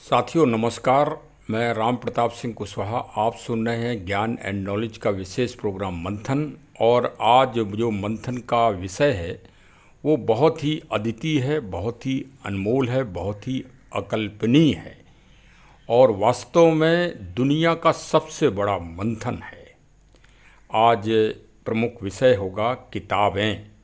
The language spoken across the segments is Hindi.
साथियों नमस्कार। मैं राम प्रताप सिंह कुशवाहा। आप सुन रहे हैं ज्ञान एंड नॉलेज का विशेष प्रोग्राम मंथन। और आज जो मंथन का विषय है वो बहुत ही अद्वितीय है, बहुत ही अनमोल है, बहुत ही अकल्पनीय है और वास्तव में दुनिया का सबसे बड़ा मंथन है। आज प्रमुख विषय होगा किताबें।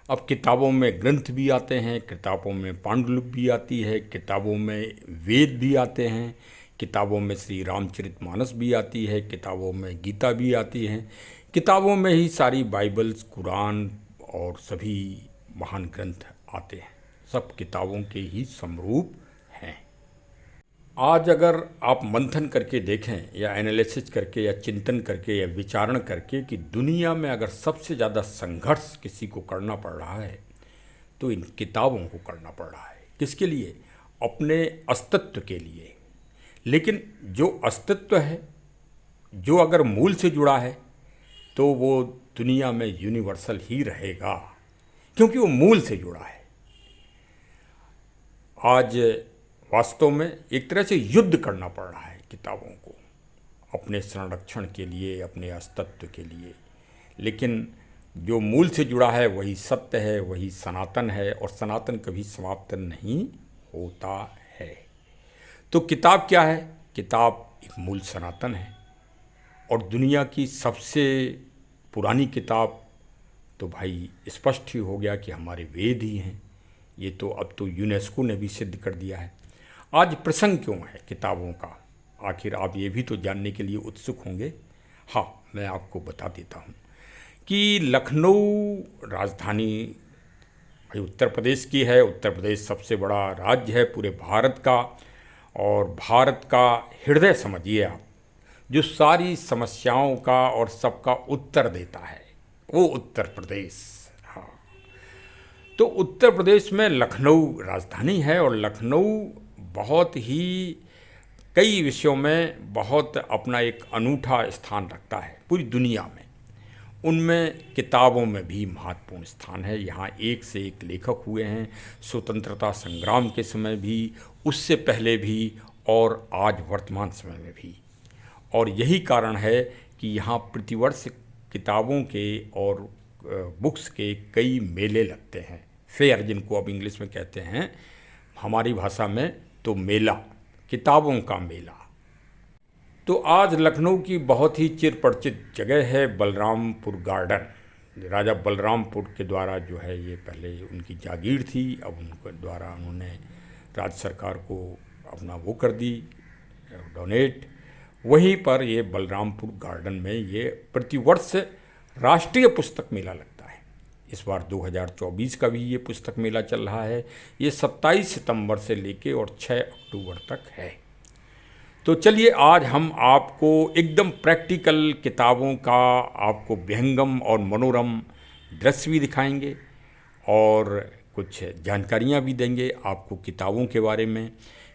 अब किताबों में ग्रंथ भी आते हैं, किताबों में पांडुलिपि भी आती है, किताबों में वेद भी आते हैं, किताबों में श्री रामचरितमानस भी आती है, किताबों में गीता भी आती है, किताबों में ही सारी बाइबल्स, कुरान और सभी महान ग्रंथ आते हैं। सब किताबों के ही समरूप हैं। आज अगर आप मंथन करके देखें या एनालिसिस करके या चिंतन करके या विचारण करके कि दुनिया में अगर सबसे ज़्यादा संघर्ष किसी को करना पड़ रहा है तो इन किताबों को करना पड़ रहा है। किसके लिए? अपने अस्तित्व के लिए। लेकिन जो अस्तित्व है, जो अगर मूल से जुड़ा है तो वो दुनिया में यूनिवर्सल ही रहेगा, क्योंकि वो मूल से जुड़ा है। आज वास्तव में एक तरह से युद्ध करना पड़ रहा है किताबों को, अपने संरक्षण के लिए, अपने अस्तित्व के लिए। लेकिन जो मूल से जुड़ा है वही सत्य है, वही सनातन है, और सनातन कभी समाप्त नहीं होता है। तो किताब क्या है? किताब एक मूल सनातन है। और दुनिया की सबसे पुरानी किताब तो भाई स्पष्ट ही हो गया कि हमारे वेद ही हैं। ये तो अब तो यूनेस्को ने भी सिद्ध कर दिया है। आज प्रसंग क्यों है किताबों का? आखिर आप ये भी तो जानने के लिए उत्सुक होंगे। हाँ, मैं आपको बता देता हूँ कि लखनऊ राजधानी भाई उत्तर प्रदेश की है। उत्तर प्रदेश सबसे बड़ा राज्य है पूरे भारत का, और भारत का हृदय समझिए आप, जो सारी समस्याओं का और सबका उत्तर देता है, वो उत्तर प्रदेश। हाँ, तो उत्तर प्रदेश में लखनऊ राजधानी है, और लखनऊ बहुत ही कई विषयों में बहुत अपना एक अनूठा स्थान रखता है पूरी दुनिया में। उनमें किताबों में भी महत्वपूर्ण स्थान है। यहाँ एक से एक लेखक हुए हैं, स्वतंत्रता संग्राम के समय भी, उससे पहले भी, और आज वर्तमान समय में भी। और यही कारण है कि यहाँ प्रतिवर्ष किताबों के और बुक्स के कई मेले लगते हैं, फेयर जिनको अब इंग्लिश में कहते हैं, हमारी भाषा में तो मेला, किताबों का मेला। तो आज लखनऊ की बहुत ही चिरपरिचित जगह है बलरामपुर गार्डन। राजा बलरामपुर के द्वारा जो है, ये पहले उनकी जागीर थी, अब उनके द्वारा उन्होंने राज्य सरकार को अपना वो कर दी, डोनेट। वहीं पर ये बलरामपुर गार्डन में ये प्रतिवर्ष राष्ट्रीय पुस्तक मेला लगता है। इस बार 2024 का भी ये पुस्तक मेला चल रहा है। ये 27 सितंबर से लेके और 6 अक्टूबर तक है। तो चलिए आज हम आपको एकदम प्रैक्टिकल किताबों का आपको विहंगम और मनोरम दृश्य भी दिखाएंगे और कुछ जानकारियाँ भी देंगे आपको किताबों के बारे में।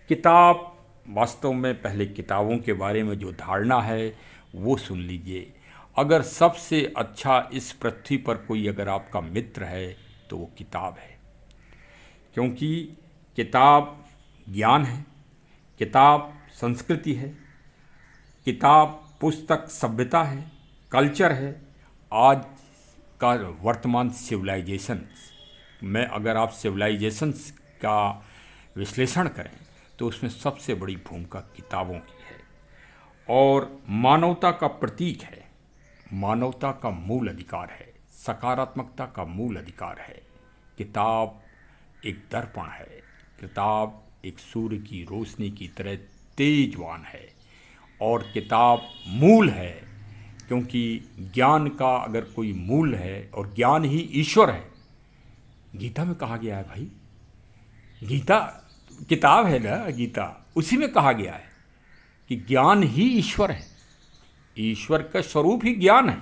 किताब वास्तव में, पहले किताबों के बारे में जो धारणा है वो सुन लीजिए। अगर सबसे अच्छा इस पृथ्वी पर कोई अगर आपका मित्र है तो वो किताब है, क्योंकि किताब ज्ञान है, किताब संस्कृति है, किताब पुस्तक सभ्यता है, कल्चर है। आज का वर्तमान सिविलाइजेशन में अगर आप सिविलाइजेशंस का विश्लेषण करें तो उसमें सबसे बड़ी भूमिका किताबों की है, और मानवता का प्रतीक है, मानवता का मूल अधिकार है, सकारात्मकता का मूल अधिकार है। किताब एक दर्पण है, किताब एक सूर्य की रोशनी की तरह तेजवान है, और किताब मूल है, क्योंकि ज्ञान का अगर कोई मूल है और ज्ञान ही ईश्वर है। गीता में कहा गया है भाई, गीता किताब है ना, गीता उसी में कहा गया है कि ज्ञान ही ईश्वर है, ईश्वर का स्वरूप ही ज्ञान है,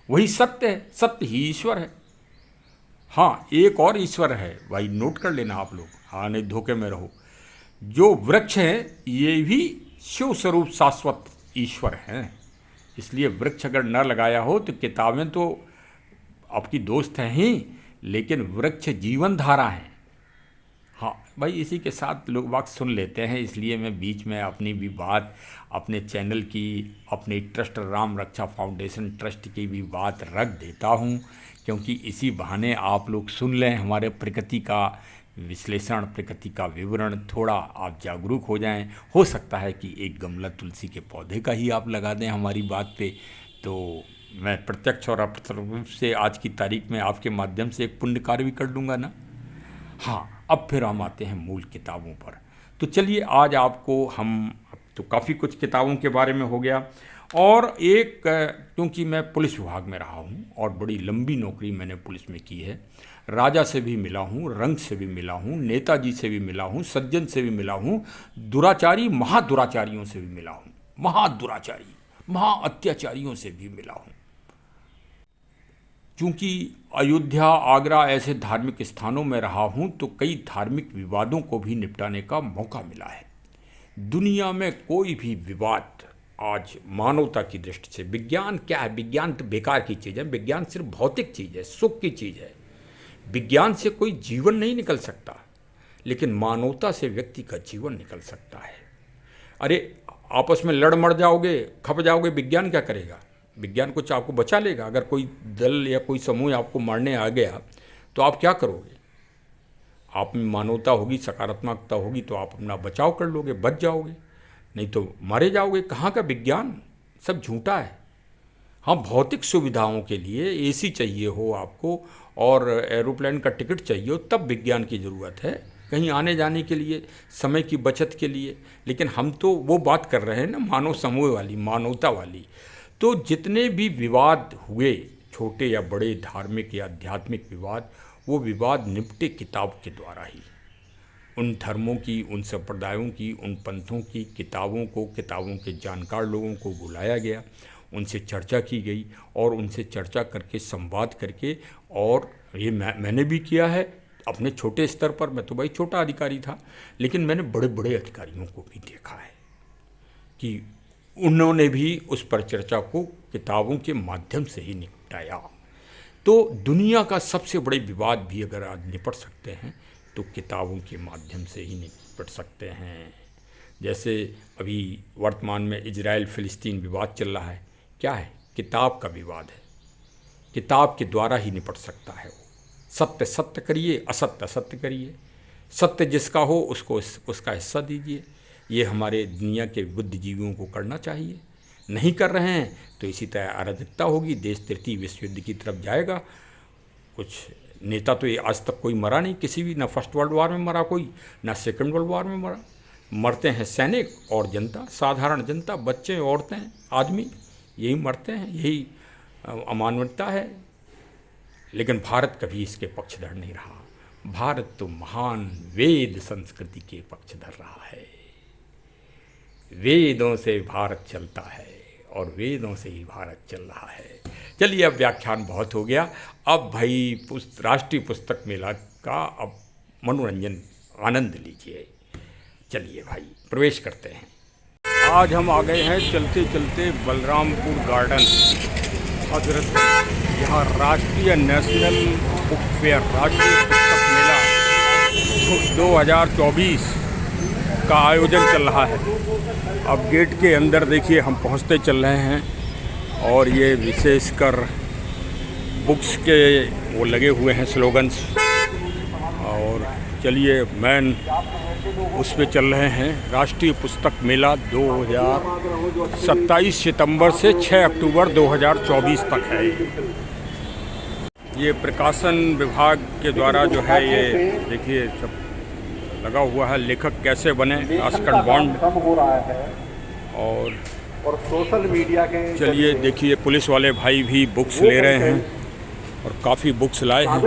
वही सत्य है, सत्य ही ईश्वर है। हाँ, एक और ईश्वर है भाई, नोट कर लेना आप लोग, हाँ नहीं धोखे में रहो। जो वृक्ष हैं ये भी शिव स्वरूप शाश्वत ईश्वर हैं। इसलिए वृक्ष अगर न लगाया हो तो किताबें तो आपकी दोस्त हैं ही, लेकिन वृक्ष जीवन धारा हैं। हाँ भाई, इसी के साथ लोग बात सुन लेते हैं, इसलिए मैं बीच में अपनी भी बात, अपने चैनल की, अपने ट्रस्ट राम रक्षा फाउंडेशन ट्रस्ट की भी बात रख देता हूँ, क्योंकि इसी बहाने आप लोग सुन लें हमारे प्रकृति का विश्लेषण, प्रकृति का विवरण, थोड़ा आप जागरूक हो जाएं। हो सकता है कि एक गमला तुलसी के पौधे का ही आप लगा दें हमारी बात पे, तो मैं प्रत्यक्ष और अप्रत्यक्ष रूप से आज की तारीख में आपके माध्यम से एक पुण्य कार्य भी कर लूँगा ना। हाँ, अब फिर हम आते हैं मूल किताबों पर। तो चलिए, आज आपको हम तो काफ़ी कुछ किताबों के बारे में हो गया, और एक क्योंकि मैं पुलिस विभाग में रहा हूँ और बड़ी लंबी नौकरी मैंने पुलिस में की है, राजा से भी मिला हूँ, रंग से भी मिला हूँ, नेताजी से भी मिला हूँ, सज्जन से भी मिला हूँ, दुराचारी महादुराचारियों से भी मिला हूँ, महादुराचारी महा अत्याचारियों से भी मिला हूँ। चूँकि अयोध्या, आगरा ऐसे धार्मिक स्थानों में रहा हूँ, तो कई धार्मिक विवादों को भी निपटाने का मौका मिला है। दुनिया में कोई भी विवाद आज मानवता की दृष्टि से, विज्ञान क्या है, विज्ञान तो बेकार की चीज़ है, विज्ञान सिर्फ भौतिक चीज़ है, सुख की चीज़ है। विज्ञान से कोई जीवन नहीं निकल सकता, लेकिन मानवता से व्यक्ति का जीवन निकल सकता है। अरे आपस में लड़ मर जाओगे, खप जाओगे, विज्ञान क्या करेगा? विज्ञान कुछ आपको बचा लेगा? अगर कोई दल या कोई समूह आपको मारने आ गया तो आप क्या करोगे? आप में मानवता होगी, सकारात्मकता होगी तो आप अपना बचाव कर लोगे, बच जाओगे, नहीं तो मारे जाओगे। कहाँ का विज्ञान? सब झूठा है। हाँ, भौतिक सुविधाओं के लिए एसी चाहिए हो आपको और एरोप्लेन का टिकट चाहिए हो, तब विज्ञान की ज़रूरत है, कहीं आने जाने के लिए, समय की बचत के लिए। लेकिन हम तो वो बात कर रहे हैं ना, मानव समूह वाली, मानवता वाली। तो जितने भी विवाद हुए, छोटे या बड़े, धार्मिक या आध्यात्मिक विवाद, वो विवाद निपटे किताब के द्वारा ही। उन धर्मों की, उन संप्रदायों की, उन पंथों की किताबों को, किताबों के जानकार लोगों को बुलाया गया, उनसे चर्चा की गई, और उनसे चर्चा करके, संवाद करके, और ये मैंने भी किया है अपने छोटे स्तर पर। मैं तो भाई छोटा अधिकारी था, लेकिन मैंने बड़े बड़े अधिकारियों को भी देखा है कि उन्होंने भी उस पर चर्चा को किताबों के माध्यम से ही निपटाया। तो दुनिया का सबसे बड़े विवाद भी अगर आज निपट सकते हैं तो किताबों के माध्यम से ही निपट सकते हैं। जैसे अभी वर्तमान में इजराइल फिलिस्तीन विवाद चल रहा है, क्या है? किताब का विवाद है। किताब के द्वारा ही निपट सकता है वो। सत्य सत्य करिए, असत्य असत्य करिए। सत्य जिसका हो उसको उसका हिस्सा दीजिए। ये हमारे दुनिया के बुद्धिजीवियों को करना चाहिए। नहीं कर रहे हैं तो इसी तरह अराजकता होगी, देश तृतीय विश्व युद्ध की तरफ जाएगा। कुछ नेता तो ये आज तक कोई मरा नहीं, किसी भी, ना फर्स्ट वर्ल्ड वॉर में मरा कोई, ना सेकंड वर्ल्ड वॉर में मरा। मरते हैं सैनिक और जनता, साधारण जनता, बच्चे, औरतें, आदमी, यही मरते हैं। यही अमानवता है। लेकिन भारत कभी इसके पक्षधर नहीं रहा। भारत तो महान वेद संस्कृति के पक्षधर रहा है। वेदों से भारत चलता है और वेदों से ही भारत चल रहा है। चलिए, अब व्याख्यान बहुत हो गया। अब भाई राष्ट्रीय पुस्तक मेला का अब मनोरंजन आनंद लीजिए। चलिए भाई, प्रवेश करते हैं। आज हम आ गए हैं चलते चलते बलरामपुर गार्डन, हजरत। यहाँ राष्ट्रीय नेशनल बुक फेयर, राष्ट्रीय पुस्तक मेला 2024 का आयोजन चल रहा है। अब गेट के अंदर देखिए, हम पहुँचते चल रहे हैं, और ये विशेषकर बुक्स के वो लगे हुए हैं स्लोगन्स। और चलिए, मैन उस पे चल रहे हैं। राष्ट्रीय पुस्तक मेला 27 सितंबर से 6 अक्टूबर 2024 तक है। ये प्रकाशन विभाग के द्वारा जो है, ये देखिए सब लगा हुआ है। लेखक कैसे बने, रास्कट बॉन्ड, और सोशल मीडिया के। चलिए देखिए, पुलिस वाले भाई भी बुक्स ले रहे हैं और काफ़ी बुक्स लाए हैं।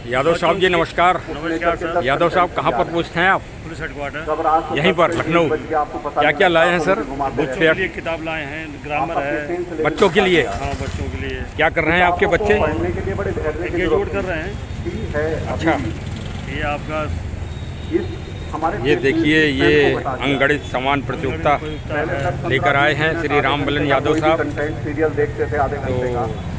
यादव साहब जी नमस्कार। नमस्कार सर। यादव साहब कहाँ पर पोस्ट हैं आप? पुलिस हेडक्वार्टर यहीं पर लखनऊ। क्या क्या लाए हैं सर? बुक फेयर लिए किताब लाए हैं, ग्रामर है बच्चों के लिए। हाँ, बच्चों के लिए। क्या कर रहे हैं आपके बच्चे? एंगेजमेंट कर रहे हैं। अच्छा, ये आपका ये देखिए, ये अंगणित समान प्रतियोगिता लेकर आए हैं श्री राम बलन यादव साहब। तो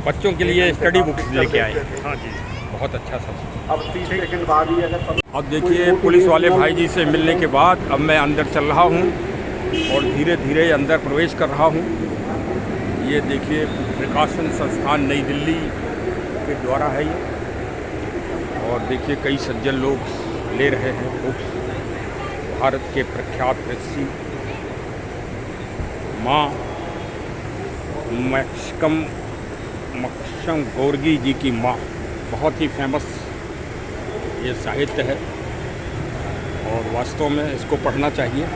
बच्चों के लिए स्टडी बुक्स लेके आए। हाँ जी। बहुत अच्छा सब। अब 30 सेकंड बाद ही अगर अब देखिए पुलिस वाले भाई जी से मिलने के बाद अब मैं अंदर चल रहा हूँ और धीरे धीरे अंदर प्रवेश कर रहा हूँ। ये देखिए प्रकाशन संस्थान नई दिल्ली के द्वारा है ये, और देखिए कई सज्जन लोग ले रहे हैं बुक्स। भारत के प्रख्यात ऋषि माँ मक्षम गोर्गी जी की माँ, बहुत ही फेमस ये साहित्य है और वास्तव में इसको पढ़ना चाहिए।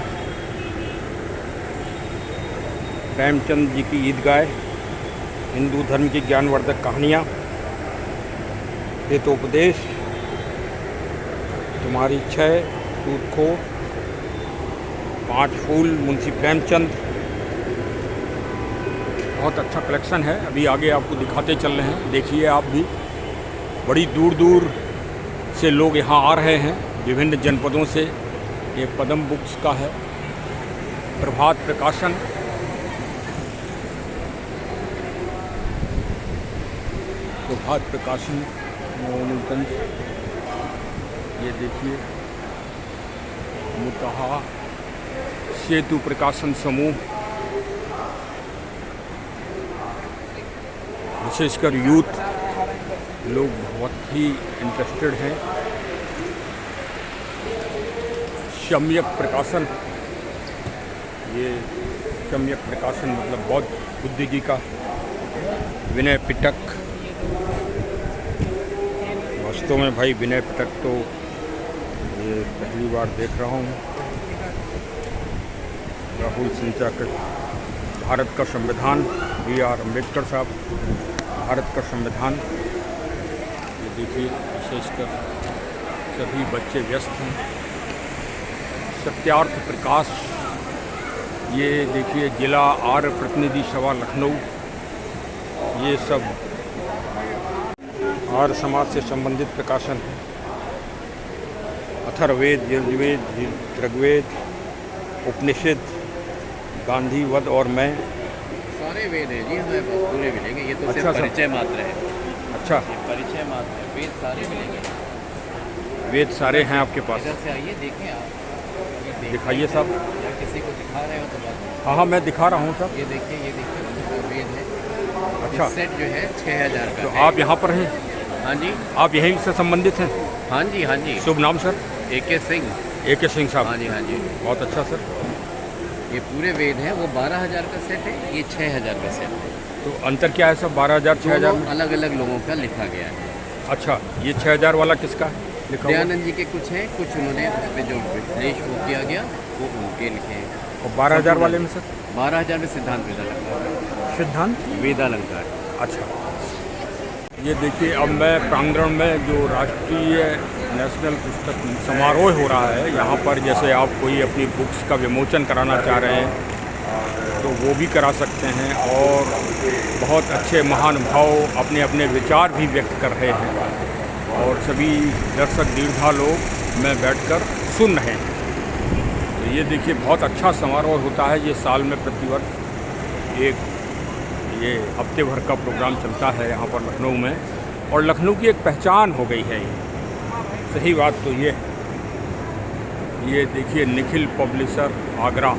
प्रेमचंद जी की ईदगाह, हिंदू धर्म की ज्ञानवर्धक कहानियाँ, हितोपदेश, तुम्हारी छह, सूदखोर, 5 फूल, मुंशी प्रेमचंद। बहुत अच्छा कलेक्शन है। अभी आगे आपको दिखाते चल रहे हैं। देखिए आप भी, बड़ी दूर दूर से लोग यहाँ आ रहे हैं, विभिन्न जनपदों से। ये पद्म बुक्स का है, प्रभात प्रकाशन। प्रभात प्रकाशन मोहनगंज। ये देखिए मुतहा सेतु प्रकाशन समूह, विशेषकर यूथ लोग बहुत ही इंटरेस्टेड हैं। सम्यक प्रकाशन, ये सम्यक प्रकाशन मतलब बौद्ध बुद्ध जी का। विनय पिटक, वास्तव में भाई विनय पिटक तो ये पहली बार देख रहा हूँ। राहुल सिंचाकर, भारत का संविधान, B.R. अम्बेडकर साहब, भारत का संविधान। ये देखिए विशेषकर सभी बच्चे व्यस्त हैं। सत्यार्थ प्रकाश, ये देखिए जिला आर्य प्रतिनिधि सभा लखनऊ। ये सब आर्य समाज से संबंधित प्रकाशन है। अथर्ववेद, यजुर्वेद, ऋग्वेद, उपनिषद, गांधी वध और मैं। सारे वेद हैं जी हमारे पास, पूरे मिलेंगे। ये तो सिर्फ अच्छा, परिचय मात्र है। अच्छा, ये परिचय मात्र है, वेद सारे मिलेंगे। वेद सारे हैं आपके पास? इधर से आइए, देखें आप। दिखाइए साहब। या किसी को दिखा रहे हो तो बात। हाँ हाँ, मैं दिखा रहा हूँ साहब। ये देखिए, ये देखिए वेद है। अच्छा, ये सेट जो है 6000 का तो है। आप यहाँ पर हैं? हाँ जी, आप यहीं से संबंधित हैं? हाँ जी, हाँ जी। शुभ नाम sir? AK Singh. AK Singh साहब। हाँ जी, हाँ जी। बहुत अच्छा सर। ये पूरे वेद हैं, वो 12000 का सेट है, ये 6000 का सेट है। तो अंतर क्या है सर 12,000 6,000 में? अलग अलग लोगों का लिखा गया है। अच्छा, ये 6,000 वाला किसका है लिखा हुआ? दयानंद जी के कुछ हैं, कुछ उन्होंने उस पर जो विश्लेष वो किया गया वो उनके लिखे हैं। और 12,000 वाले में सर? 12000 में सिद्धांत वेदालंकार। सिद्धांत वेदालंकार। अच्छा। ये देखिए अब मैं प्रांगण में जो राष्ट्रीय नेशनल पुस्तक समारोह हो रहा है, यहाँ पर जैसे आप कोई अपनी बुक्स का विमोचन कराना चाह रहे हैं तो वो भी करा सकते हैं, और बहुत अच्छे महानुभाव अपने अपने विचार भी व्यक्त कर रहे हैं, और सभी दर्शक दीर्घा लोग में बैठकर सुन रहे हैं। तो ये देखिए बहुत अच्छा समारोह होता है। ये साल में प्रतिवर्ष एक ये हफ्ते भर का प्रोग्राम चलता है यहाँ पर लखनऊ में, और लखनऊ की एक पहचान हो गई है ये। सही बात तो ये देखिए निखिल पब्लिशर आगरा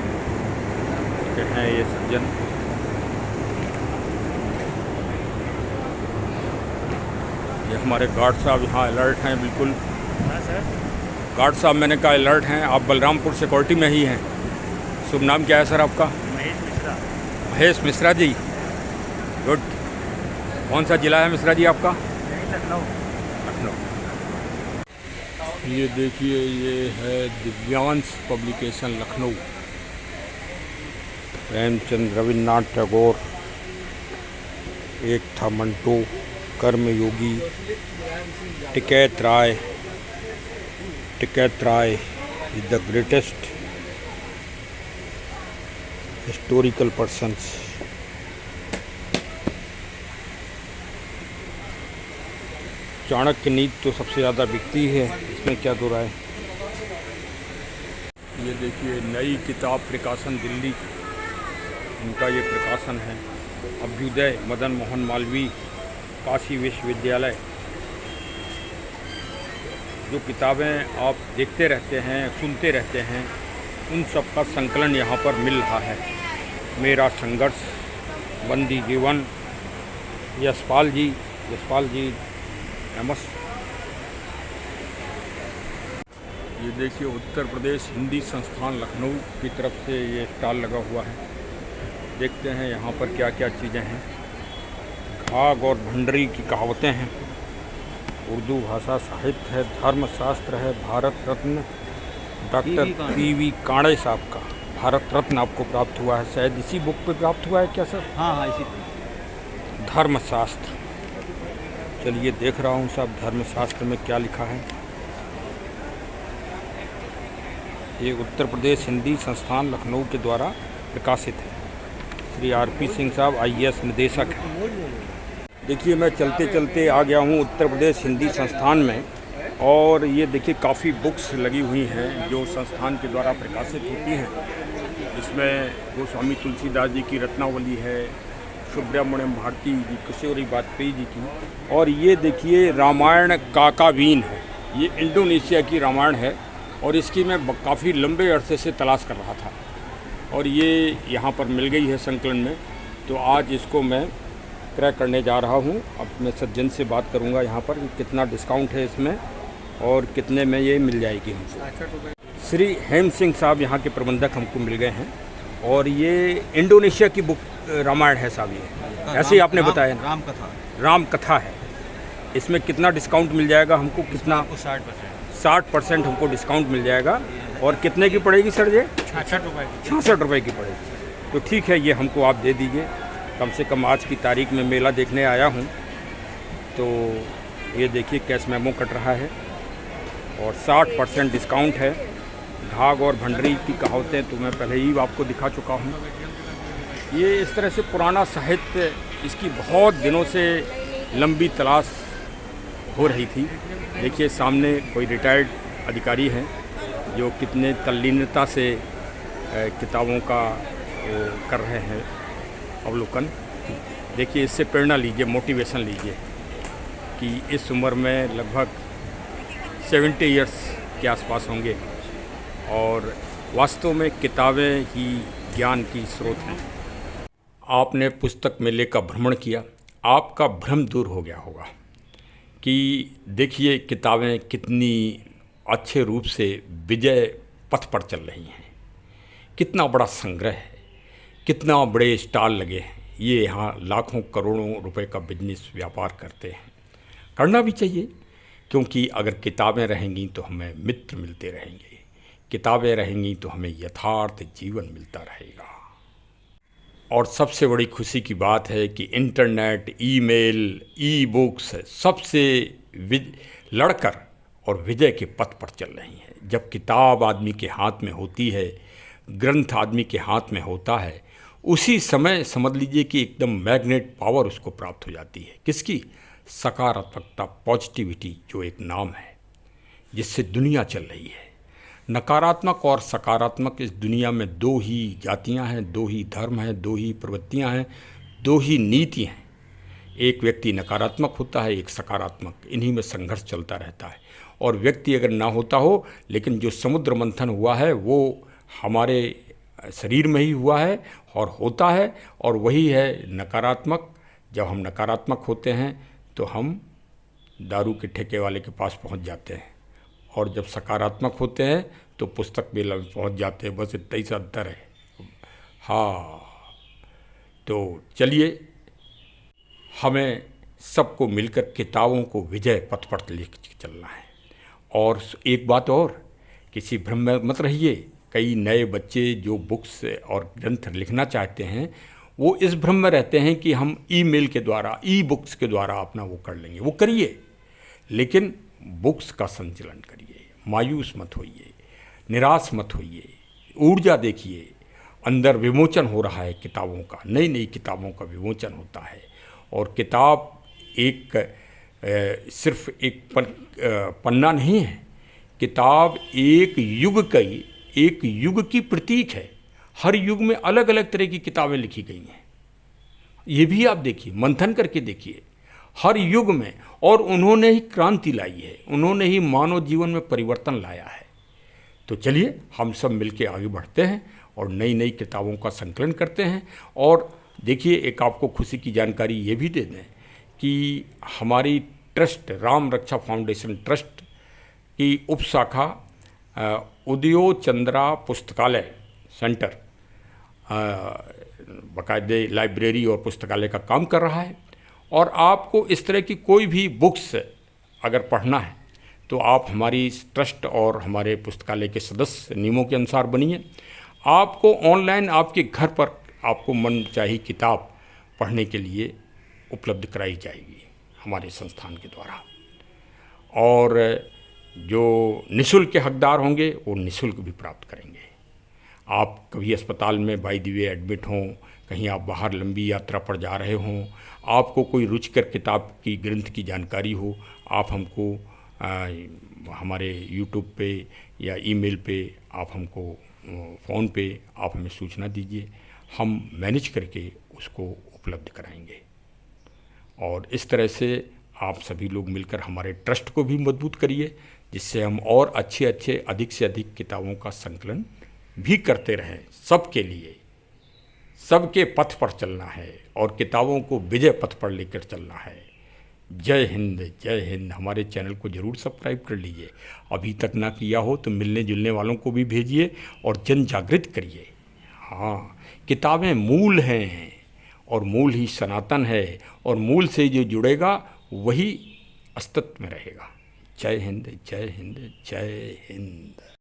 के हैं ये सज्जन। ये हमारे गार्ड साहब यहाँ अलर्ट हैं बिल्कुल। हाँ सर। गार्ड साहब मैंने कहा अलर्ट हैं। आप बलरामपुर सिक्योरिटी में ही हैं। शुभ नाम क्या है सर आपका? महेश मिश्रा। महेश मिश्रा जी, गुड। कौन सा ज़िला है मिश्रा जी आपका? लखनऊ। लखनऊ। ये देखिए ये है दिव्यांश पब्लिकेशन लखनऊ। प्रेमचंद, रविन्द्रनाथ टैगोर, एक था Manto, Karmayogi, Tikait Rai is the greatest historical persons. Chanakya Niti तो सबसे ज़्यादा बिकती है, इसमें क्या दो राय। ये देखिए नई किताब प्रकाशन दिल्ली, इनका ये प्रकाशन है। अभ्युदय, मदन मोहन मालवीय, काशी विश्वविद्यालय। जो किताबें आप देखते रहते हैं, सुनते रहते हैं, उन सब का संकलन यहाँ पर मिल रहा है। मेरा संघर्ष, बंदी जीवन, यशपाल जी नमस्ते। ये देखिए उत्तर प्रदेश हिंदी संस्थान लखनऊ की तरफ से ये स्टॉल लगा हुआ है। देखते हैं यहाँ पर क्या क्या चीज़ें हैं। घाघ और भंडरी की कहावतें हैं, उर्दू भाषा साहित्य है, धर्मशास्त्र है, भारत रत्न डॉक्टर पीवी काणे साहब का भारत रत्न आपको प्राप्त हुआ है। शायद इसी बुक पे प्राप्त हुआ है क्या सर? हाँ इसी धर्मशास्त्र। चलिए देख रहा हूँ साहब धर्मशास्त्र में क्या लिखा है। ये उत्तर प्रदेश हिंदी संस्थान लखनऊ के द्वारा प्रकाशित है। श्री आरपी सिंह साहब IAS निदेशक हैं। देखिए मैं चलते चलते आ गया हूँ उत्तर प्रदेश हिंदी संस्थान में, और ये देखिए काफ़ी बुक्स लगी हुई हैं जो संस्थान के द्वारा प्रकाशित होती हैं। इसमें गोस्वामी तुलसीदास जी की रत्नावली है, सुब्रमण्यम भारती जी, किशोरी वाजपेयी जी की, और ये देखिए रामायण काकावीन है। ये इंडोनेशिया की रामायण है और इसकी मैं काफ़ी लंबे अरसे से तलाश कर रहा था, और ये यहाँ पर मिल गई है संकलन में। तो आज इसको मैं क्रय करने जा रहा हूँ। अब मैं सज्जन से बात करूँगा यहाँ पर कितना डिस्काउंट है इसमें और कितने में ये मिल जाएगी हमसे। श्री हेम सिंह साहब यहाँ के प्रबंधक हमको मिल गए हैं, और ये इंडोनेशिया की बुक रामायण है साहब। ये ऐसे ही आपने बताया राम कथा है। इसमें कितना डिस्काउंट मिल जाएगा हमको? कितना? 60% हमको डिस्काउंट मिल जाएगा। और कितने की पड़ेगी सर ये? 66 रुपये की पड़ेगी। तो ठीक है, ये हमको आप दे दीजिए। कम से कम आज की तारीख में मेला देखने आया हूँ, तो ये देखिए कैश मेमो कट रहा है और 60% डिस्काउंट है। घाघ और भंडरी की कहावतें तो मैं पहले ही आपको दिखा चुका हूँ। ये इस तरह से पुराना साहित्य, इसकी बहुत दिनों से लंबी तलाश हो रही थी। देखिए सामने कोई रिटायर्ड अधिकारी हैं जो कितने तल्लीनता से किताबों का वो कर रहे हैं अवलोकन। देखिए इससे प्रेरणा लीजिए, मोटिवेशन लीजिए कि इस उम्र में लगभग 70 इयर्स के आसपास होंगे, और वास्तव में किताबें ही ज्ञान की स्रोत हैं। आपने पुस्तक मेले का भ्रमण किया, आपका भ्रम दूर हो गया होगा कि देखिए किताबें कितनी अच्छे रूप से विजय पथ पर चल रही हैं। कितना बड़ा संग्रह है, कितना बड़े स्टॉल लगे हैं। ये यहाँ लाखों करोड़ों रुपए का बिजनेस व्यापार करते हैं। करना भी चाहिए, क्योंकि अगर किताबें रहेंगी तो हमें मित्र मिलते रहेंगे, किताबें रहेंगी तो हमें यथार्थ जीवन मिलता रहेगा। और सबसे बड़ी खुशी की बात है कि इंटरनेट, ईमेल, ई बुक्स सबसे लड़कर और विजय के पथ पर चल रही हैं। जब किताब आदमी के हाथ में होती है, ग्रंथ आदमी के हाथ में होता है, उसी समय समझ लीजिए कि एकदम मैग्नेट पावर उसको प्राप्त हो जाती है। किसकी? सकारात्मकता, पॉजिटिविटी जो एक नाम है जिससे दुनिया चल रही है। नकारात्मक और सकारात्मक इस दुनिया में दो ही जातियां हैं, दो ही धर्म हैं, दो ही प्रवृत्तियां हैं, दो ही नीति हैं। एक व्यक्ति नकारात्मक होता है, एक सकारात्मक, इन्हीं में संघर्ष चलता रहता है। और व्यक्ति अगर ना होता हो, लेकिन जो समुद्र मंथन हुआ है वो हमारे शरीर में ही हुआ है और होता है, और वही है नकारात्मक। जब हम नकारात्मक होते हैं तो हम दारू के ठेके वाले के पास पहुंच जाते हैं, और जब सकारात्मक होते हैं तो पुस्तक मेला में पहुंच जाते हैं। बस इतना ही सा अंतर है। हाँ, तो चलिए हमें सबको मिलकर किताबों को विजय पथ पर लेकर चलना है। और एक बात और, किसी भ्रम में मत रहिए। कई नए बच्चे जो बुक्स और ग्रंथ लिखना चाहते हैं, वो इस भ्रम में रहते हैं कि हम ईमेल के द्वारा, ई बुक्स के द्वारा अपना वो कर लेंगे। वो करिए, लेकिन बुक्स का संचलन करिए। मायूस मत होइए, निराश मत होइए, ऊर्जा देखिए। अंदर विमोचन हो रहा है किताबों का, नई नई किताबों का विमोचन होता है। और किताब एक सिर्फ एक पन्ना नहीं है, किताब एक युग की प्रतीक है। हर युग में अलग अलग तरह की किताबें लिखी गई हैं। ये भी आप देखिए, मंथन करके देखिए। हर युग में, और उन्होंने ही क्रांति लाई है, उन्होंने ही मानव जीवन में परिवर्तन लाया है। तो चलिए हम सब मिलके आगे बढ़ते हैं और नई नई किताबों का संकलन करते हैं। और देखिए, एक आपको खुशी की जानकारी ये भी दे दें कि हमारी ट्रस्ट, राम रक्षा फाउंडेशन ट्रस्ट की उप शाखा उदयो चंद्रा पुस्तकालय सेंटर बाकायदे लाइब्रेरी और पुस्तकालय का काम कर रहा है। और आपको इस तरह की कोई भी बुक्स अगर पढ़ना है तो आप हमारी इस ट्रस्ट और हमारे पुस्तकालय के सदस्य नियमों के अनुसार बनिए। आपको ऑनलाइन आपके घर पर आपको मनचाही किताब पढ़ने के लिए उपलब्ध कराई जाएगी हमारे संस्थान के द्वारा। और जो निःशुल्क के हकदार होंगे वो निःशुल्क भी प्राप्त करेंगे। आप कभी अस्पताल में बाय द वे एडमिट हों, कहीं आप बाहर लंबी यात्रा पर जा रहे हों, आपको कोई रुचिकर किताब की ग्रंथ की जानकारी हो, आप हमको हमारे यूट्यूब पे या ईमेल पे, आप हमको फ़ोन पे आप हमें सूचना दीजिए, हम मैनेज करके उसको उपलब्ध कराएंगे। और इस तरह से आप सभी लोग मिलकर हमारे ट्रस्ट को भी मजबूत करिए, जिससे हम और अच्छे अधिक से अधिक किताबों का संकलन भी करते रहें। सबके लिए, सबके पथ पर चलना है और किताबों को विजय पथ पर लेकर चलना है। जय हिंद, जय हिंद। हमारे चैनल को ज़रूर सब्सक्राइब कर लीजिए, अभी तक ना किया हो तो मिलने जुलने वालों को भी भेजिए और जन जागृत करिए। हाँ, किताबें मूल हैं और मूल ही सनातन है, और मूल से जो जुड़ेगा वही अस्तित्व में रहेगा। जय हिंद, जय हिंद, जय हिंद।